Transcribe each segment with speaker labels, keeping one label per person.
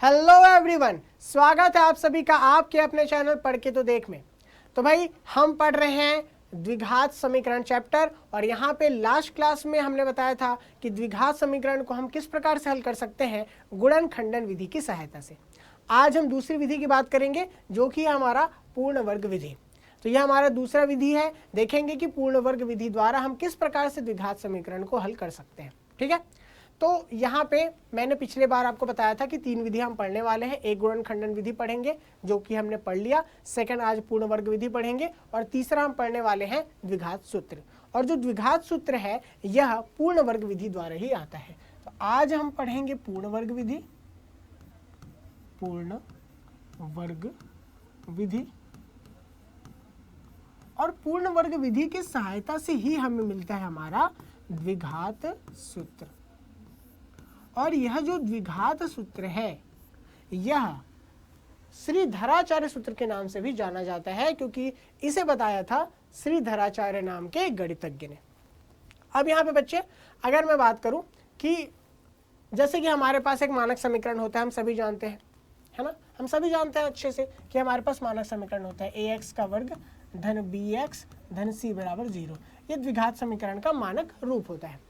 Speaker 1: Hello everyone, स्वागत है आप सभी का आपके अपने चैनल पढ़ के तो देख में। तो भाई हम पढ़ रहे हैं द्विघात समीकरण चैप्टर, और यहाँ पे लास्ट क्लास में हमने बताया था कि द्विघात समीकरण को हम किस प्रकार से हल कर सकते हैं गुणन खंडन विधि की सहायता से। आज हम दूसरी विधि की बात करेंगे जो कि हमारा पूर्ण वर्ग विधि। तो यह हमारा दूसरा विधि है। देखेंगे कि पूर्ण वर्ग विधि द्वारा हम किस प्रकार से द्विघात समीकरण को हल कर सकते हैं। ठीक है, तो यहाँ पे मैंने पिछले बार आपको बताया था कि तीन विधि हम पढ़ने वाले हैं। एक गुणन खंडन विधि पढ़ेंगे जो कि हमने पढ़ लिया, सेकंड आज पूर्ण वर्ग विधि पढ़ेंगे, और तीसरा हम पढ़ने वाले हैं द्विघात सूत्र। और जो द्विघात सूत्र है यह पूर्ण वर्ग विधि द्वारा ही आता है। तो आज हम पढ़ेंगे पूर्ण वर्ग विधि, पूर्ण वर्ग विधि, और पूर्ण वर्ग विधि की सहायता से ही हमें मिलता है हमारा द्विघात सूत्र। और यह जो द्विघात सूत्र है यह श्रीधराचार्य सूत्र के नाम से भी जाना जाता है, क्योंकि इसे बताया था श्रीधराचार्य नाम के गणितज्ञ ने। अब यहाँ पे बच्चे अगर मैं बात करूं कि जैसे कि हमारे पास एक मानक समीकरण होता है, हम सभी जानते हैं, है ना, हम सभी जानते हैं अच्छे से कि हमारे पास मानक समीकरण होता है ax का वर्ग धन bx धन c बराबर 0। ये द्विघात समीकरण का मानक रूप होता है।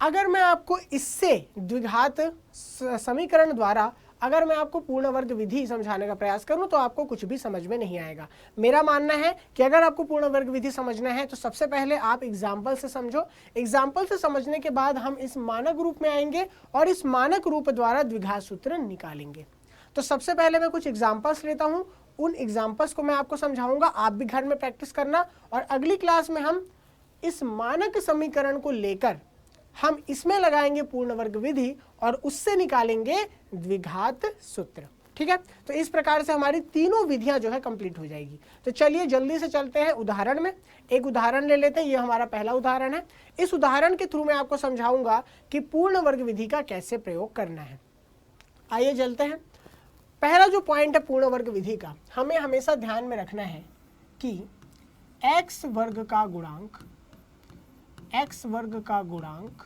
Speaker 1: अगर मैं आपको इससे द्विघात समीकरण द्वारा अगर मैं आपको पूर्ण वर्ग विधि समझाने का प्रयास करूं तो आपको कुछ भी समझ में नहीं आएगा। मेरा मानना है कि अगर आपको पूर्ण वर्ग विधि समझना है तो सबसे पहले आप एग्जाम्पल से समझो। एग्जाम्पल से समझने के बाद हम इस मानक रूप में आएंगे और इस मानक रूप द्वारा द्विघात सूत्र निकालेंगे। तो सबसे पहले मैं कुछ एग्जाम्पल्स लेता हूं, उन एग्जाम्पल्स को मैं आपको समझाऊंगा, आप भी घर में प्रैक्टिस करना, और अगली क्लास में हम इस मानक समीकरण को लेकर हम इसमें लगाएंगे पूर्ण वर्ग विधि और उससे निकालेंगे द्विघात सूत्र। ठीक है, तो इस प्रकार से हमारी तीनों विधियां जो है कंप्लीट हो जाएगी। तो चलिए जल्दी से चलते हैं उदाहरण में। एक उदाहरण ले लेते हैं, ये हमारा पहला उदाहरण है। इस उदाहरण के थ्रू मैं आपको समझाऊंगा कि पूर्ण वर्ग विधि का कैसे प्रयोग करना है। आइए चलते हैं। पहला जो पॉइंट है पूर्ण वर्ग विधि का, हमें हमेशा ध्यान में रखना है कि x वर्ग का गुणांक, x वर्ग का गुणांक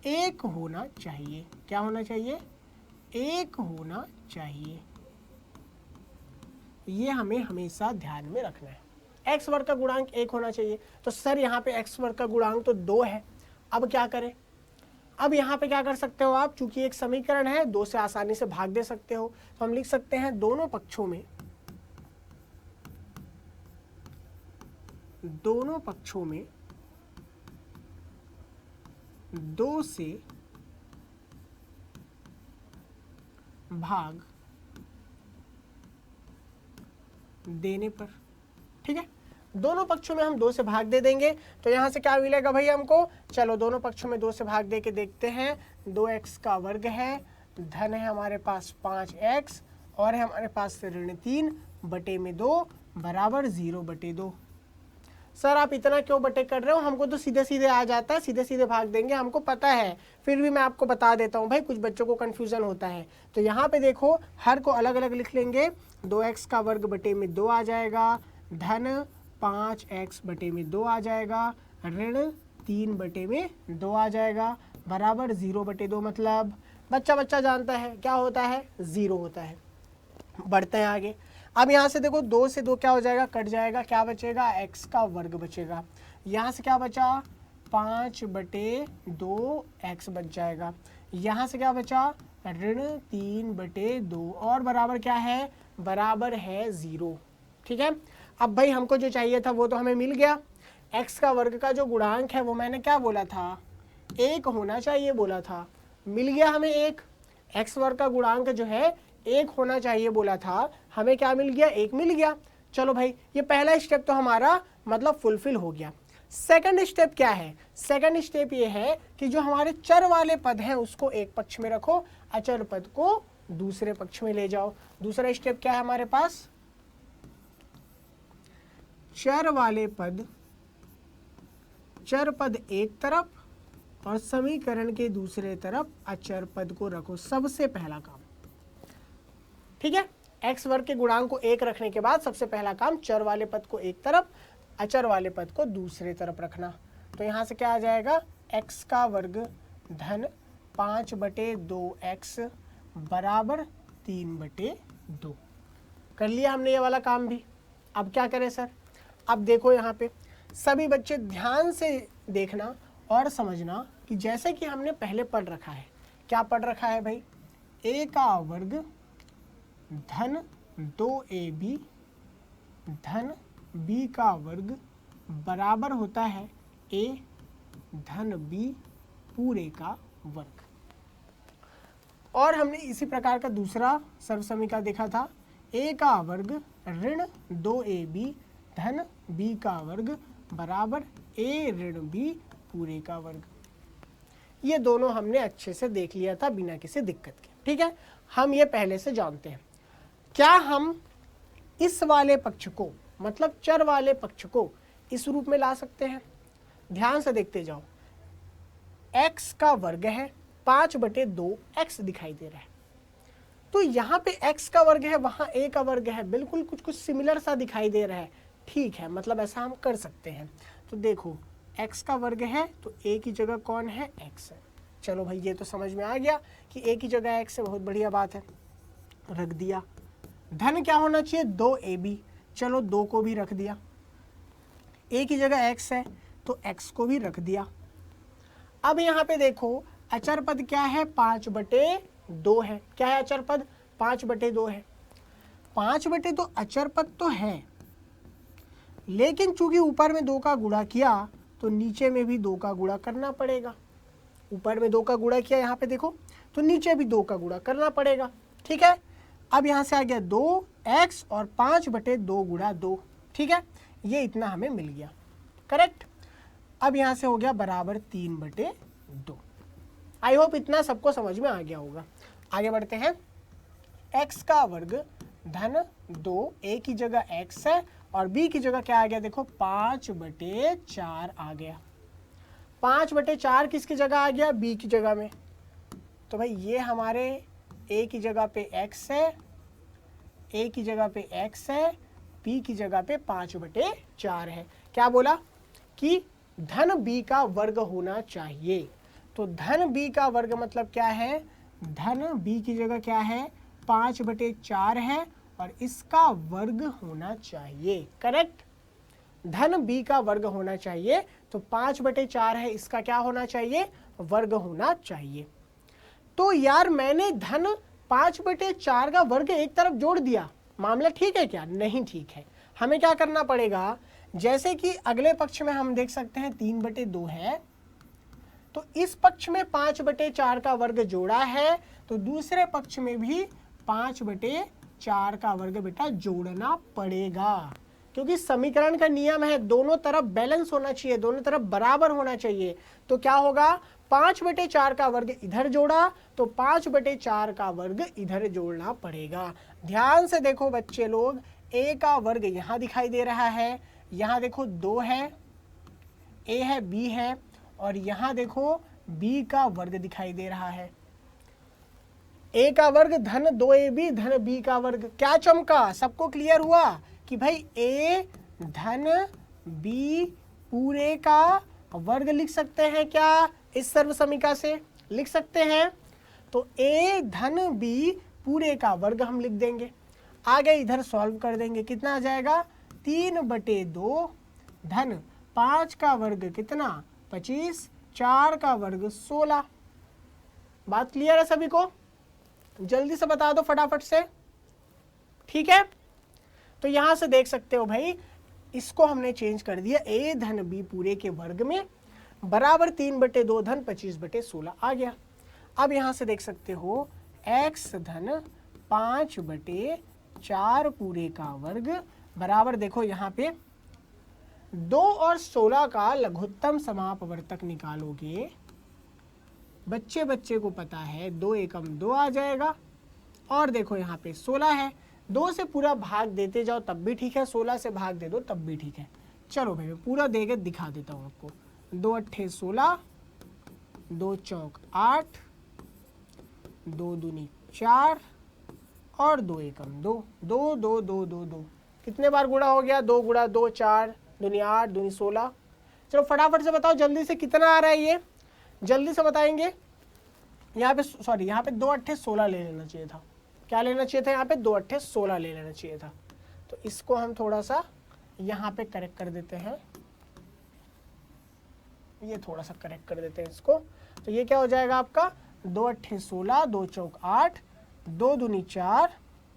Speaker 1: एक होना चाहिए। क्या होना चाहिए? एक होना चाहिए। ये हमें हमेशा ध्यान में रखना है। x वर्ग का गुणांक एक होना चाहिए। तो सर यहाँ पे x वर्ग का गुणांक तो 2 है, अब क्या करें? अब यहाँ पे क्या कर सकते हो आप, चूंकि एक समीकरण है 2 से आसानी से भाग दे सकते हो, तो हम लिख सकते हैं दोनों पक्षों में 2 से भाग देने पर। ठीक है, दोनों पक्षों में हम 2 से भाग दे देंगे। तो यहां से क्या मिलेगा भाई हमको? चलो दोनों पक्षों में 2 से भाग दे के देखते हैं। 2x का वर्ग है, धन है हमारे पास 5x, और है हमारे पास ऋण 3/2 बराबर 0/2। सर आप इतना क्यों बटे कर रहे हो? हमको तो सीधे सीधे आ जाता है, सीधे सीधे भाग देंगे, हमको पता है, फिर भी मैं आपको बता देता हूँ भाई, कुछ बच्चों को कंफ्यूजन होता है। तो यहाँ पे देखो हर को अलग अलग लिख लेंगे। 2x का वर्ग बटे में 2 आ जाएगा, धन 5x बटे में 2 आ जाएगा, ऋण 3/2 आ जाएगा, बराबर 0/2। मतलब बच्चा जानता है क्या होता है, 0 होता है। बढ़ते हैं आगे। अब यहाँ से देखो 2 से 2 क्या हो जाएगा, कट जाएगा, क्या बचेगा? x का वर्ग बचेगा। यहाँ से क्या बचा? 5/2 x बच जाएगा। यहाँ से क्या बचा? ऋण 3/2, और बराबर क्या है? बराबर है 0। ठीक है, अब भाई हमको जो चाहिए था वो तो हमें मिल गया। x का वर्ग का जो गुणांक है वो मैंने क्या बोला था? 1 होना चाहिए बोला था, मिल गया हमें 1। x वर्ग का गुणांक जो है 1 होना चाहिए बोला था, हमें क्या मिल गया? 1 मिल गया। चलो भाई ये पहला स्टेप तो हमारा मतलब फुलफिल हो गया। सेकंड स्टेप क्या है? सेकंड स्टेप ये है कि जो हमारे चर वाले पद हैं उसको एक पक्ष में रखो, अचर पद को दूसरे पक्ष में ले जाओ। दूसरा स्टेप क्या है हमारे पास? चर वाले पद, चर पद एक तरफ और समीकरण के दूसरे तरफ अचर पद को रखो, सबसे पहला काम। ठीक है, x वर्ग के गुणांक को 1 रखने के बाद सबसे पहला काम चर वाले पद को एक तरफ, अचर वाले पद को दूसरे तरफ रखना। तो यहाँ से क्या आ जाएगा? x का वर्ग धन 5/2x बराबर 3/2। कर लिया हमने ये वाला काम भी। अब क्या करें सर? अब देखो यहाँ पे सभी बच्चे ध्यान से देखना और समझना कि जैसे कि हमने पहले पढ़ रखा है। क्या पढ़ रखा है भाई? a का वर्ग धन 2ab धन b का वर्ग बराबर होता है a धन b पूरे का वर्ग। और हमने इसी प्रकार का दूसरा सर्व समीकरण देखा था, a का वर्ग ऋण 2ab धन b का वर्ग बराबर a ऋण b पूरे का वर्ग। ये दोनों हमने अच्छे से देख लिया था बिना किसी दिक्कत के। ठीक है, हम ये पहले से जानते हैं। क्या हम इस वाले पक्ष को, मतलब चर वाले पक्ष को इस रूप में ला सकते हैं? ध्यान से देखते जाओ। x का वर्ग है, 5/2x दिखाई दे रहा है। तो यहाँ पे x का वर्ग है, वहाँ a का वर्ग है, बिल्कुल कुछ कुछ सिमिलर सा दिखाई दे रहा है। ठीक है, मतलब ऐसा हम कर सकते हैं। तो देखो x का वर्ग है तो a की जगह कौन है? x है। चलो भाई ये तो समझ में आ गया कि a की जगह x है, बहुत बढ़िया बात है, रख दिया। धन क्या होना चाहिए? 2ab, चलो 2 को भी रख दिया। a की जगह x है तो x को भी रख दिया। अब यहाँ पे देखो अचर पद क्या है? 5/2 है। क्या है अचर पद? 5/2 है। 5/2 अचर पद तो है, लेकिन चूंकि ऊपर में 2 का गुणा किया तो नीचे में भी 2 का गुणा करना पड़ेगा। ऊपर में 2 का गुणा किया यहाँ पे देखो, तो नीचे भी 2 का गुणा करना पड़ेगा। ठीक है, अब यहाँ से आ गया 2x और 5/2 गुणा 2। ठीक है, ये इतना हमें मिल गया। करेक्ट। अब यहाँ से हो गया बराबर 3/2। आई होप इतना सबको समझ में आ गया होगा। आगे बढ़ते हैं। x का वर्ग धन 2, a की जगह x है और b की जगह क्या आ गया? देखो 5/4 आ गया। 5/4 किसकी जगह आ गया? b की जगह में। तो भाई ये हमारे a की जगह पे x है, a की जगह पे x है, b की जगह पे 5/4 है। क्या बोला? कि धन b का वर्ग होना चाहिए। तो धन b का वर्ग मतलब क्या है? धन b की जगह क्या है? 5/4 है और इसका वर्ग होना चाहिए। करेक्ट। धन b का वर्ग होना चाहिए, तो 5/4 है, इसका क्या होना चाहिए? वर्ग होना चाहिए। तो यार मैंने धन 5/4 का वर्ग एक तरफ जोड़ दिया, मामला ठीक है क्या? नहीं ठीक है। हमें क्या करना पड़ेगा? जैसे कि अगले पक्ष में हम देख सकते हैं 3/2 है, तो इस पक्ष में 5/4 का वर्ग जोड़ा है, तो दूसरे पक्ष में भी 5/4 का वर्ग बेटा जोड़ना पड़ेगा, क्योंकि समीकरण का नियम है दोनों तरफ बैलेंस होना चाहिए, दोनों तरफ बराबर होना चाहिए। तो क्या होगा? 5/4 का वर्ग इधर जोड़ा तो 5/4 का वर्ग इधर जोड़ना पड़ेगा। ध्यान से देखो बच्चे लोग, a का वर्ग यहाँ दिखाई दे रहा है, यहाँ देखो 2 है, a है, b है, और यहाँ देखो b का वर्ग दिखाई दे रहा है। a का वर्ग धन 2ab धन b का वर्ग। क्या चमका? सबको क्लियर हुआ कि भाई a धन b पूरे का वर्ग लिख सकते हैं क्या? इस सर्व समीकरण से लिख सकते हैं। तो a धन b पूरे का वर्ग हम लिख देंगे, आगे इधर सॉल्व कर देंगे। कितना आ जाएगा? 3/2 धन 5 का वर्ग कितना? 25, 4 का वर्ग 16। बात क्लियर है सभी को? जल्दी से बता दो फटाफट से। ठीक है, तो यहां से देख सकते हो भाई, इसको हमने चेंज कर दिया, a धन b पूरे के वर्ग में बराबर 3/2 धन 25/16 आ गया। अब यहां से देख सकते हो x धन 5/4 पूरे का वर्ग बराबर, देखो यहाँ पे 2 और 16 का लघुत्तम समापवर्तक निकालोगे, बच्चे बच्चे को पता है 2 एकम 2 आ जाएगा। और देखो यहाँ पे 16 है, 2 से पूरा भाग देते जाओ तब भी ठीक है, 16 से भाग दे दो तब भी ठीक है। चलो भाई मैं पूरा देके दिखा देता हूँ आपको। 2 अट्ठे 16, 2 चौक 8, 2 दूनी 4 और 2 एकम 2, 2 2 2 2 2। कितने बार गुणा हो गया? 2 गुणा 2 4, दूनी 8, दूनी 16। चलो फटाफट से बताओ जल्दी से कितना आ रहा है ये, जल्दी से बताएंगे। यहाँ पे सॉरी, यहाँ पे 2 अट्ठे 16 ले लेना चाहिए था। क्या लेना चाहिए था? यहाँ पे 2 अट्ठे 16 ले लेना चाहिए था। तो इसको हम थोड़ा सा यहाँ पे करेक्ट कर देते हैं, ये थोड़ा सा करेक्ट कर देते हैं इसको। तो ये क्या हो जाएगा आपका 2 अट्ठे 16, 2 चौक 8, 2 दूनी 4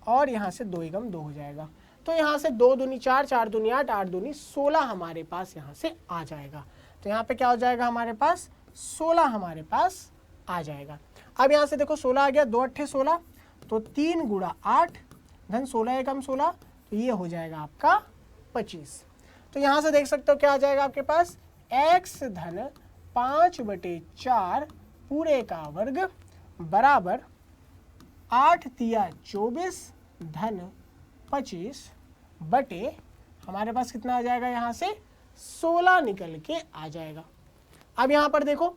Speaker 1: और यहाँ से 2 एकम 2 हो जाएगा। तो यहाँ से 2 दूनी 4, 4 दूनी 8, 8 दूनी 16 हमारे पास यहाँ से आ जाएगा। तो यहाँ पे क्या हो जाएगा हमारे पास 16 हमारे पास आ जाएगा। अब यहाँ से देखो 16 आ गया, 2 अट्ठे 16, तो 3 गुणा 8 धन 16 एकम 16, तो ये हो जाएगा आपका 25। तो यहाँ से देख सकते हो क्या आ जाएगा आपके पास x धन 5/4 पूरे का वर्ग बराबर 8 तिया 24 धन 25 बटे हमारे पास कितना आ जाएगा यहाँ से 16 निकल के आ जाएगा। अब यहाँ पर देखो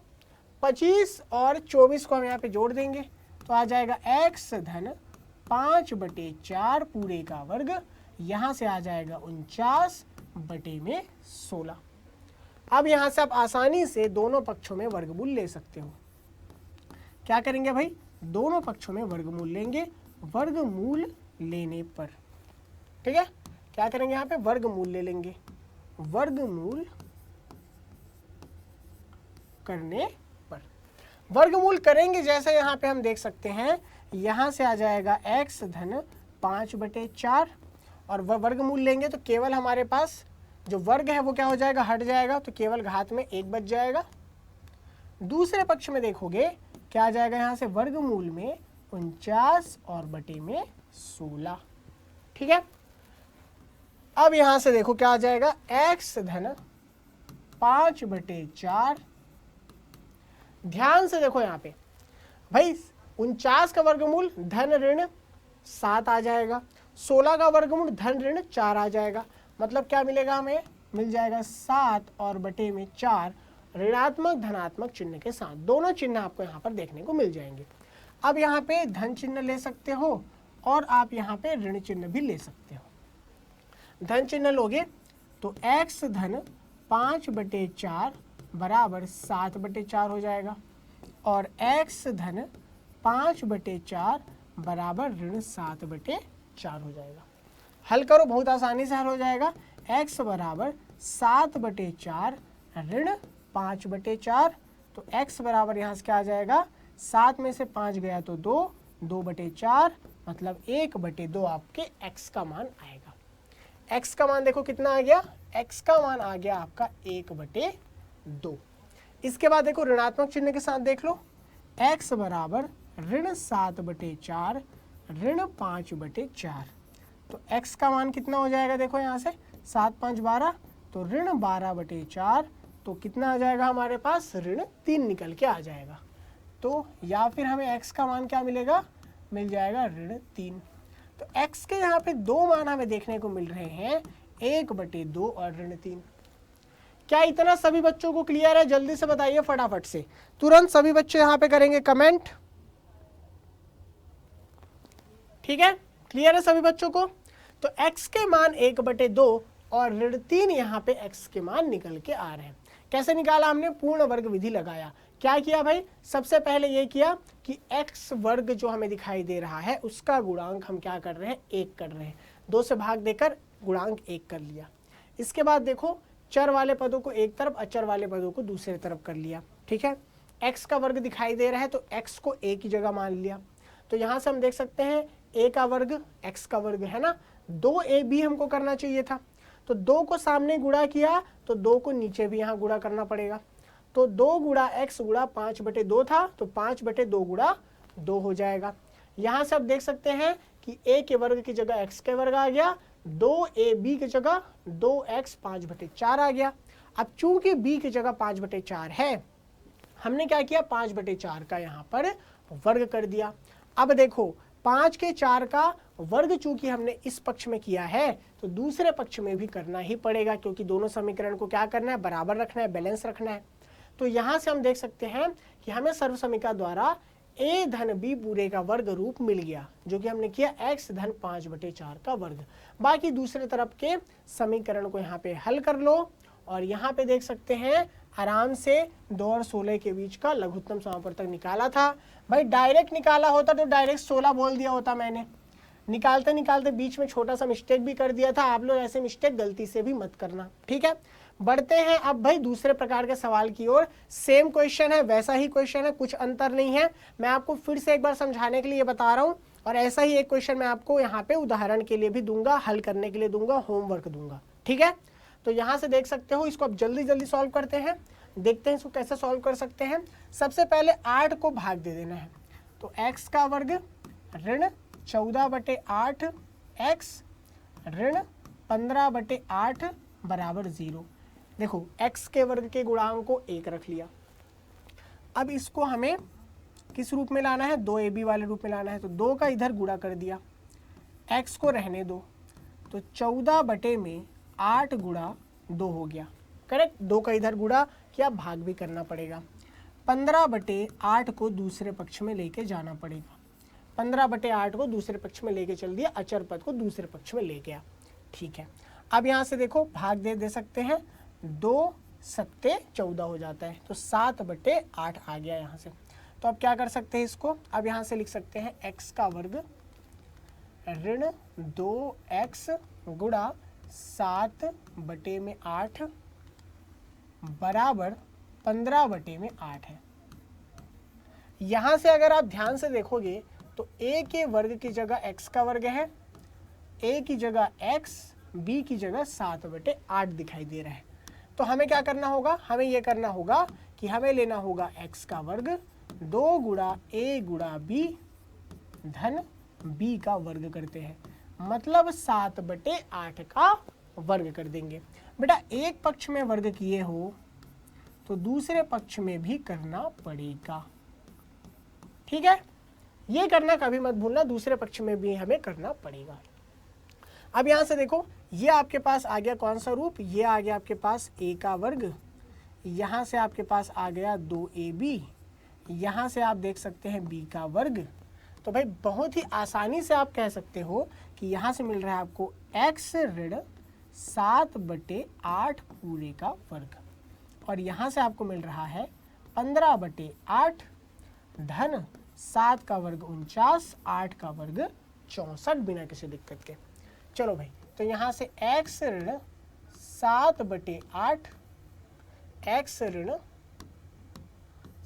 Speaker 1: 25 और 24 को हम यहाँ पे जोड़ देंगे तो आ जाएगा x धन 5/4 पूरे का वर्ग, यहाँ से आ जाएगा 49 बटे में 16। अब यहाँ से आप आसानी से दोनों पक्षों में वर्गमूल ले सकते हो। क्या करेंगे भाई, दोनों पक्षों में वर्गमूल लेंगे। वर्गमूल लेने पर, ठीक है, क्या करेंगे यहाँ पे वर्गमूल ले लेंगे। वर्गमूल करने पर, वर्गमूल करेंगे जैसे यहाँ पे हम देख सकते हैं, यहाँ से आ जाएगा x धन 5/4 और वर्गमूल लेंगे तो केवल हमारे पास जो वर्ग है वो क्या हो जाएगा, हट जाएगा, तो केवल घात में 1 बच जाएगा। दूसरे पक्ष में देखोगे क्या आ जाएगा, यहाँ से वर्गमूल में 49 और बटे में 16, ठीक है। अब यहाँ से देखो क्या आ जाएगा, x धन 5/4, ध्यान से देखो यहाँ पे भाई 49 का वर्गमूल धन ऋण 7 आ जाएगा, 16 का वर्गमूल धन ऋण 4 आ जाएगा। मतलब क्या मिलेगा, हमें मिल जाएगा 7 और बटे में 4 ऋणात्मक धनात्मक चिन्ह के साथ। दोनों चिन्ह आपको यहाँ पर देखने को मिल जाएंगे। अब यहाँ पे धन चिन्ह ले सकते हो और आप यहाँ पे ऋण चिन्ह भी ले सकते हो। धन चिन्ह लोगे तो x धन 5/4 बराबर 7/4 हो जाएगा और x धन 5/4 बराबर ऋण 7/4 हो जाएगा। हल करो, बहुत आसानी से हल हो जाएगा। x बराबर 7/4 ऋण 5/4, तो x बराबर यहाँ से क्या आ जाएगा, 7 में से 5 गया तो 2, 2/4 मतलब 1/2 आपके x का मान आएगा। x का मान देखो कितना आ गया, x का मान आ गया आपका 1/2। इसके बाद देखो ऋणात्मक चिन्ह के साथ देख लो, x बराबर ऋण 7/4 ऋण 5/4, तो x का मान कितना हो जाएगा, देखो यहाँ से 7 5 12, तो ऋण 12/4, तो कितना आ जाएगा हमारे पास ऋण 3 निकल के आ जाएगा। तो या फिर हमें x का मान क्या मिलेगा, मिल जाएगा ऋण 3। तो x के यहाँ पे 2 मान हमें देखने को मिल रहे हैं, 1/2 और ऋण 3। क्या इतना सभी बच्चों को क्लियर है? जल्दी से बताइए फटाफट से, तुरंत सभी बच्चे यहाँ पे करेंगे कमेंट, ठीक है, क्लियर है सभी बच्चों को। तो x के मान 1/2 और ऋण 3 यहाँ पे x के मान निकल के आ रहे हैं। कैसे निकाला हमने, पूर्ण वर्ग विधि लगाया। क्या किया भाई, सबसे पहले ये किया कि x वर्ग जो हमें दिखाई दे रहा है उसका गुणांक हम क्या कर रहे हैं, 1 कर रहे हैं। 2 से भाग देकर गुणांक 1 कर लिया। इसके बाद देखो चर वाले पदों को एक तरफ, अचर वाले पदों को दूसरे तरफ कर लिया, ठीक है। x का वर्ग दिखाई दे रहा है तो x को a की जगह मान लिया। तो यहाँ से हम देख सकते हैं a का वर्ग x का वर्ग है ना, 2ab हमको करना चाहिए था, तो 2 को सामने गुणा किया तो 2 को नीचे भी यहाँ गुणा करना पड़ेगा। तो 2 गुणा x गुणा 5/2 था, तो 5/2 गुणा 2 हो जाएगा। यहाँ से आप देख सकते हैं कि a के वर्ग की जगह x के वर्ग आ गया, 2ab की जगह 2x 5/4 आ गया। अब चूंकि b की जगह 5/4 है, हमने क्या किया, 5/4 का यहाँ पर वर्ग कर दिया। अब देखो 5 के 4 का वर्ग चूंकि हमने इस पक्ष में किया है तो दूसरे पक्ष में भी करना ही पड़ेगा, क्योंकि दोनों समीकरण को क्या करना है, बराबर रखना है, बैलेंस रखना है। तो यहाँ से हम देख सकते हैं कि हमें सर्वसमीका द्वारा a धन b पूरे का वर्ग रूप मिल गया, जो कि हमने किया x धन 5/4 का वर्ग। बाकी दूसरे तरफ के समीकरण को यहाँ पे हल कर लो और यहाँ पे देख सकते हैं आराम से 2 और 16 के बीच का लघुत्तम समापवर्तक निकाला था। भाई डायरेक्ट निकाला होता तो डायरेक्ट 16 बोल दिया होता मैंने, निकालते निकालते बीच में छोटा सा मिस्टेक भी कर दिया था। आप लोग ऐसे मिस्टेक गलती से भी मत करना, ठीक है। बढ़ते हैं अब भाई दूसरे प्रकार के सवाल की ओर। सेम क्वेश्चन है, वैसा ही क्वेश्चन है, कुछ अंतर नहीं है। मैं आपको फिर से एक बार समझाने के लिए बता रहा हूँ, और ऐसा ही एक क्वेश्चन मैं आपको यहाँ पे उदाहरण के लिए भी दूंगा, हल करने के लिए दूंगा, होमवर्क दूंगा, ठीक है। तो यहाँ से देख सकते हो, इसको अब जल्दी जल्दी सॉल्व करते हैं, देखते हैं इसको कैसे सॉल्व कर सकते हैं। सबसे पहले 8 को भाग दे देना है, तो x का वर्ग ऋण 14/8 x ऋण 15/8 बराबर 0। देखो x के वर्ग के गुणांक को 1 रख लिया। अब इसको हमें किस रूप में लाना है, 2ab वाले रूप में लाना है, तो 2 का इधर गुणा कर दिया, x को रहने दो, तो 14/8 गुणा 2 हो गया, करेक्ट। 2 का इधर गुणा किया, भाग भी करना पड़ेगा। 15/8 को दूसरे पक्ष में लेके जाना पड़ेगा, 15/8 को दूसरे पक्ष में लेके चल दिया, अचर पद को दूसरे पक्ष में ले गया, ठीक है। अब यहाँ से देखो भाग दे सकते हैं, 2 सत्ते 14 हो जाता है, तो 7/8 आ गया यहाँ से। तो अब क्या कर सकते हैं इसको, अब यहाँ से लिख सकते हैं x का वर्ग ऋण 2x गुणा 7/8 बराबर 15/8 है। यहाँ से अगर आप ध्यान से देखोगे तो a के वर्ग की जगह x का वर्ग है, a की जगह x, b की जगह 7/8 दिखाई दे रहा है। तो हमें क्या करना होगा, हमें ये करना होगा कि हमें लेना होगा x का वर्ग 2 गुणा a गुणा b धन b का वर्ग करते हैं, मतलब 7/8 का वर्ग कर देंगे। बेटा एक पक्ष में वर्ग किए हो तो दूसरे पक्ष में भी करना पड़ेगा, ठीक है। ये करना कभी मत भूलना, दूसरे पक्ष में भी हमें करना पड़ेगा। अब यहाँ से देखो, ये आपके पास आ गया कौन सा रूप, ये आ गया आपके पास a का वर्ग, यहाँ से आपके पास आ गया 2ab, यहाँ से आप देख सकते हैं b का वर्ग। तो भाई बहुत ही आसानी से आप कह सकते हो कि यहाँ से मिल रहा है आपको x ऋण 7/8 पूरे का वर्ग, और यहाँ से आपको मिल रहा है 15/8 धन 7 का वर्ग 49, 8 का वर्ग 64 बिना किसी दिक्कत के। चलो भाई, तो यहाँ से x ऋण 7/8 x ऋण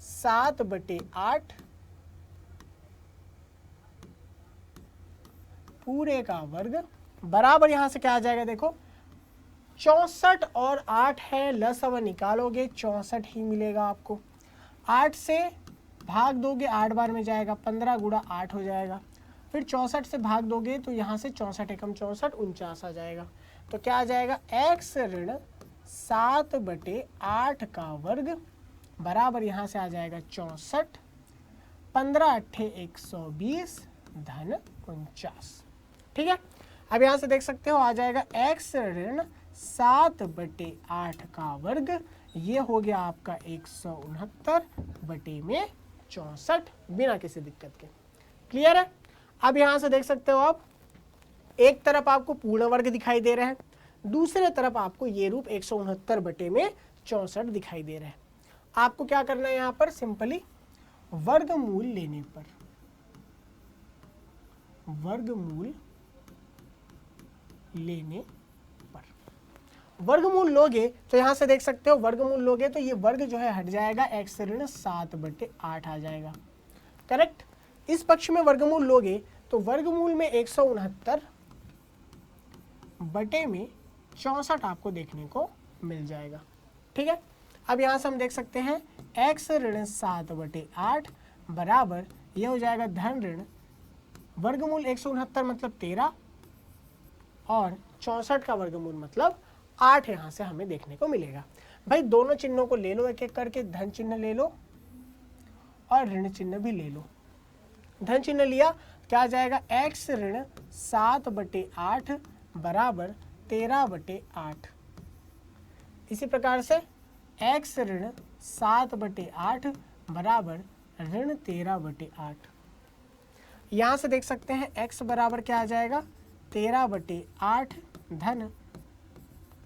Speaker 1: 7/8 पूरे का वर्ग बराबर, यहाँ से क्या आ जाएगा देखो 64 और 8 है, लसाव निकालोगे 64 ही मिलेगा आपको। 8 से भाग दोगे 8 बार में जाएगा, 15 गुणा 8 हो जाएगा, फिर 64 से भाग दोगे तो यहाँ से 64 एकम 64 49 आ जाएगा। तो क्या आ जाएगा x ऋण 7/8 का वर्ग बराबर, यहाँ से आ जाएगा 64, 15 अट्ठे 120 धन 49, ठीक है। अब यहाँ से देख सकते हो आ जाएगा x ऋण 7/8 का वर्ग, ये हो गया आपका 169/64 बिना किसी दिक्कत के। क्लियर है। अब यहाँ से देख सकते हो आप, एक तरफ आपको पूर्ण वर्ग दिखाई दे रहा है, दूसरे तरफ आपको ये रूप 169/64 दिखाई दे रहा है। आपको क्या करना है, यहाँ पर सिंपली वर्गमूल लेने पर, वर्गमूल लेने पर, वर्गमूल लोगे तो यहाँ से देख सकते हो, वर्गमूल लोगे तो ये वर्ग जो है हट जाएगा, x ऋण 7/8 आ जाएगा, करेक्ट। इस पक्ष में वर्गमूल लोगे तो वर्गमूल में 169/64 आपको देखने को मिल जाएगा, ठीक है। अब यहाँ से हम देख सकते हैं x ऋण 7/8 बराबर, यह हो जाएगा धन ऋण वर्गमूल 169 मतलब 13 और 64 का वर्गमूल मतलब 8 यहाँ से हमें देखने को मिलेगा। भाई दोनों चिन्हों को ले लो एक एक करके, धन चिन्ह ले लो और ऋण चिन्ह भी ले लो। धन चिन्ह लिया, क्या आ जाएगा x ऋण 7/8 बराबर 13/8। इसी प्रकार से x ऋण 7/8 बराबर ऋण 13/8। यहाँ से देख सकते हैं x बराबर क्या आ जाएगा 13/8 धन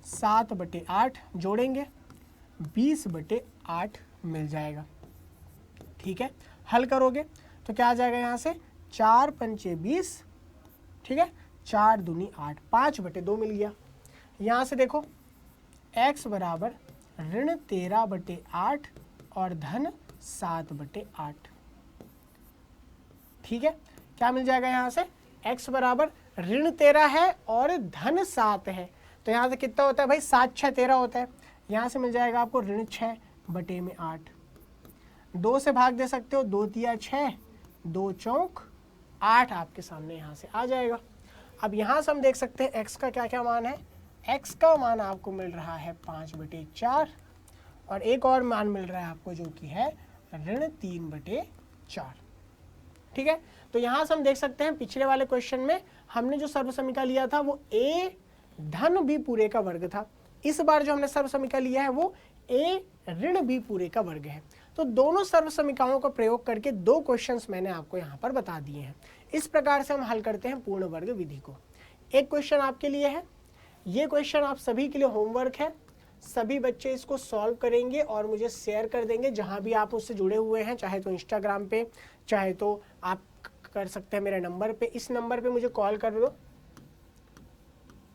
Speaker 1: 7/8, जोड़ेंगे 20/8 मिल जाएगा। ठीक है, हल करोगे तो क्या आ जाएगा यहाँ से 4 पंचे 20, ठीक है, 4 दूनी 8, 5/2 मिल गया। यहाँ से देखो x बराबर -13/8 और धन 7/8। ठीक है, क्या मिल जाएगा यहाँ से x बराबर -13 है और धन 7 है, तो यहाँ से कितना होता है भाई 7 6 13 होता है। यहाँ से मिल जाएगा आपको -6/8। 2 से भाग दे सकते हो, 2 तिया 6, 2 चौक 8 आपके सामने यहाँ से आ जाएगा। अब यहाँ से हम देख सकते हैं x का क्या क्या मान है। x का मान आपको मिल रहा है 5/4 और एक और मान मिल रहा है आपको जो कि है -3/4। ठीक है, तो यहाँ से हम देख सकते हैं पिछले वाले क्वेश्चन में हमने जो सर्वसमीका लिया था वो a धन b पूरे का वर्ग था। इस बार जो हमने सर्वसमीका लिया है वो a ऋण b पूरे का वर्ग है। तो दोनों सर्वसमीकाओं का प्रयोग करके 2 क्वेश्चंस मैंने आपको यहाँ पर बता दिए हैं। इस प्रकार से हम हल करते हैं पूर्ण वर्ग विधि को। एक क्वेश्चन आपके लिए है, ये क्वेश्चन आप सभी के लिए होमवर्क है। सभी बच्चे इसको सॉल्व करेंगे और मुझे शेयर कर देंगे जहाँ भी आप उससे जुड़े हुए हैं, चाहे तो इंस्टाग्राम पे, चाहे तो आप कर सकते हैं मेरे नंबर पे। इस नंबर पे मुझे कॉल कर लो,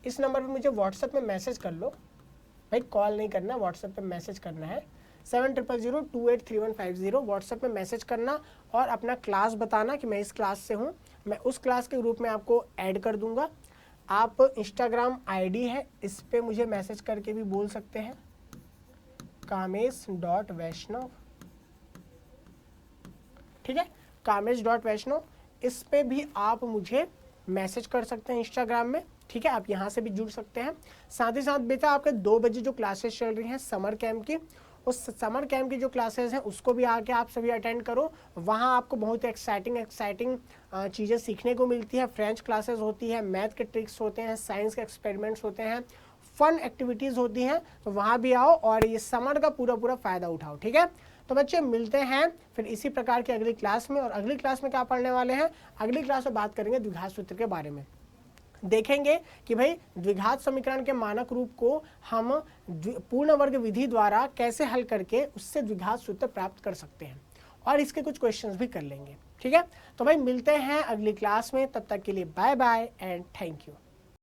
Speaker 1: इस नंबर पे मुझे व्हाट्सएप में मैसेज कर लो। भाई कॉल नहीं करना, व्हाट्सएप पे मैसेज करना है 7000283150। व्हाट्सएप में मैसेज करना और अपना क्लास बताना कि मैं इस क्लास से हूँ। मैं उस क्लास के ग्रुप में आपको ऐड कर दूंगा। आप इंस्टाग्राम आईडी है, इस पे मुझे मैसेज करके भी बोल सकते हैं, kamesh.vaishnav। ठीक है, kamesh.vaishnav, इस पे भी आप मुझे मैसेज कर सकते हैं इंस्टाग्राम में। ठीक है, आप यहाँ से भी जुड़ सकते हैं। साथ ही साथ बेटा आपके 2 बजे जो क्लासेस चल रही हैं समर कैंप की, उस समर कैंप की जो क्लासेस हैं उसको भी आके आप सभी अटेंड करो। वहाँ आपको बहुत एक्साइटिंग चीज़ें सीखने को मिलती है। फ्रेंच क्लासेस होती है, मैथ के ट्रिक्स होते हैं, साइंस के एक्सपेरिमेंट्स होते हैं, फन एक्टिविटीज़ होती हैं। तो वहाँ भी आओ और ये समर का पूरा फ़ायदा उठाओ। ठीक है, तो बच्चे मिलते हैं फिर इसी प्रकार की अगली क्लास में। और अगली क्लास में क्या पढ़ने वाले हैं, अगली क्लास में बात करेंगे द्विघात सूत्र के बारे में। देखेंगे कि भाई द्विघात समीकरण के मानक रूप को हम पूर्ण वर्ग विधि द्वारा कैसे हल करके उससे द्विघात सूत्र प्राप्त कर सकते हैं, और इसके कुछ क्वेश्चंस भी कर लेंगे। ठीक है, तो भाई मिलते हैं अगली क्लास में, तब तक के लिए bye bye and thank you.